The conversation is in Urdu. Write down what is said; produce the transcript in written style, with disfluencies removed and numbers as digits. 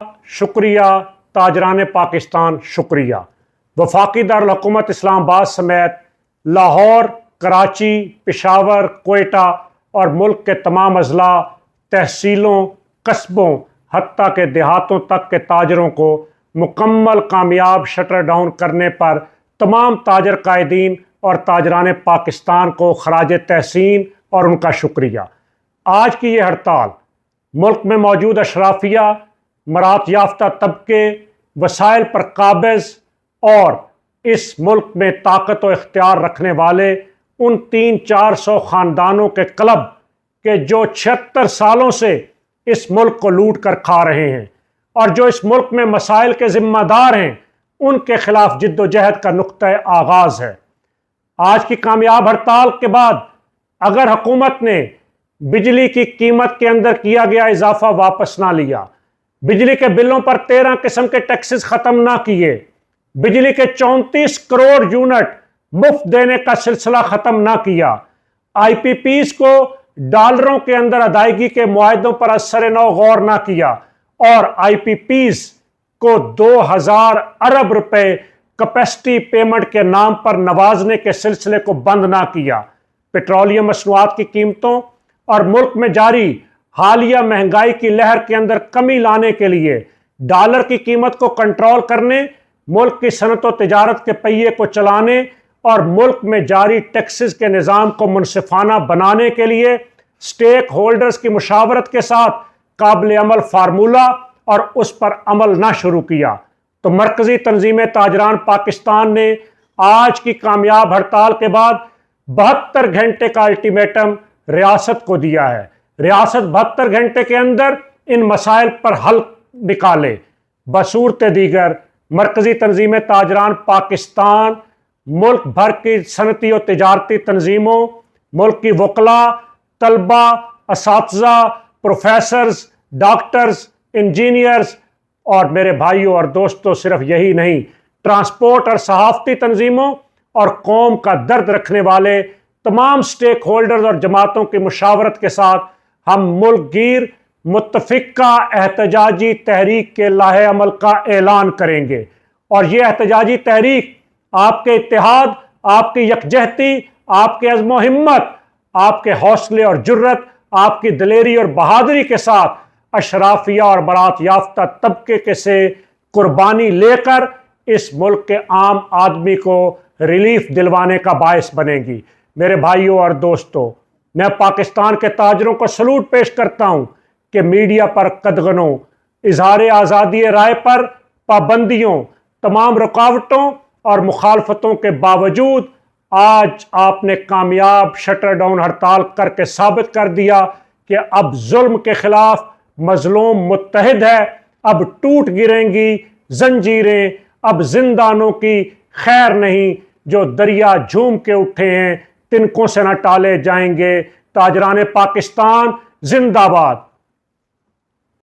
شکریہ تاجران پاکستان، شکریہ۔ وفاقی دارالحکومت اسلام آباد سمیت لاہور، کراچی، پشاور، کوئٹہ اور ملک کے تمام اضلاع، تحصیلوں، قصبوں حتیٰ کہ دیہاتوں تک کے تاجروں کو مکمل کامیاب شٹر ڈاؤن کرنے پر تمام تاجر قائدین اور تاجران پاکستان کو خراج تحسین اور ان کا شکریہ۔ آج کی یہ ہڑتال ملک میں موجود اشرافیہ، مراعات یافتہ طبقے، وسائل پر قابض اور اس ملک میں طاقت و اختیار رکھنے والے ان 300-400 خاندانوں کے کلب کہ جو 76 سالوں سے اس ملک کو لوٹ کر کھا رہے ہیں اور جو اس ملک میں مسائل کے ذمہ دار ہیں، ان کے خلاف جد و جہد کا نقطہ آغاز ہے۔ آج کی کامیاب ہڑتال کے بعد اگر حکومت نے بجلی کی قیمت کے اندر کیا گیا اضافہ واپس نہ لیا، بجلی کے بلوں پر 13 قسم کے ٹیکسز ختم نہ کیے، بجلی کے 34 کروڑ یونٹ مفت دینے کا سلسلہ ختم نہ کیا، آئی پی پیز کو ڈالروں کے اندر ادائیگی کے معاہدوں پر اثر نو غور نہ کیا اور آئی پی پیز کو 2000 ارب روپے کیپیسٹی پیمنٹ کے نام پر نوازنے کے سلسلے کو بند نہ کیا، پیٹرولیم مصنوعات کی قیمتوں اور ملک میں جاری حالیہ مہنگائی کی لہر کے اندر کمی لانے کے لیے ڈالر کی قیمت کو کنٹرول کرنے، ملک کی صنعت و تجارت کے پہیے کو چلانے اور ملک میں جاری ٹیکسز کے نظام کو منصفانہ بنانے کے لیے سٹیک ہولڈرز کی مشاورت کے ساتھ قابل عمل فارمولہ اور اس پر عمل نہ شروع کیا، تو مرکزی تنظیم تاجران پاکستان نے آج کی کامیاب ہڑتال کے بعد 72 گھنٹے کا الٹیمیٹم ریاست کو دیا ہے۔ ریاست 72 گھنٹے کے اندر ان مسائل پر حل نکالے۔ بصورت دیگر مرکزی تنظیم تاجران پاکستان ملک بھر کی صنعتی و تجارتی تنظیموں، ملک کی وکلاء، طلبہ، اساتذہ، پروفیسرز، ڈاکٹرز، انجینئرز اور میرے بھائیوں اور دوستوں، صرف یہی نہیں، ٹرانسپورٹ اور صحافتی تنظیموں اور قوم کا درد رکھنے والے تمام سٹیک ہولڈرز اور جماعتوں کی مشاورت کے ساتھ ہم ملک گیر متفقہ احتجاجی تحریک کے لاہے عمل کا اعلان کریں گے، اور یہ احتجاجی تحریک آپ کے اتحاد، آپ کی یکجہتی، آپ کے عزم و ہمت، آپ کے حوصلے اور جرت، آپ کی دلیری اور بہادری کے ساتھ اشرافیہ اور برات یافتہ طبقے کے سے قربانی لے کر اس ملک کے عام آدمی کو ریلیف دلوانے کا باعث بنے گی۔ میرے بھائیوں اور دوستوں، میں پاکستان کے تاجروں کو سلوٹ پیش کرتا ہوں کہ میڈیا پر قدغنوں، اظہار آزادی رائے پر پابندیوں، تمام رکاوٹوں اور مخالفتوں کے باوجود آج آپ نے کامیاب شٹر ڈاؤن ہڑتال کر کے ثابت کر دیا کہ اب ظلم کے خلاف مظلوم متحد ہے، اب ٹوٹ گریں گی زنجیریں، اب زندانوں کی خیر نہیں، جو دریا جھوم کے اٹھے ہیں تنکوں سے نہ ٹالے جائیں گے۔ تاجران پاکستان زندہ باد۔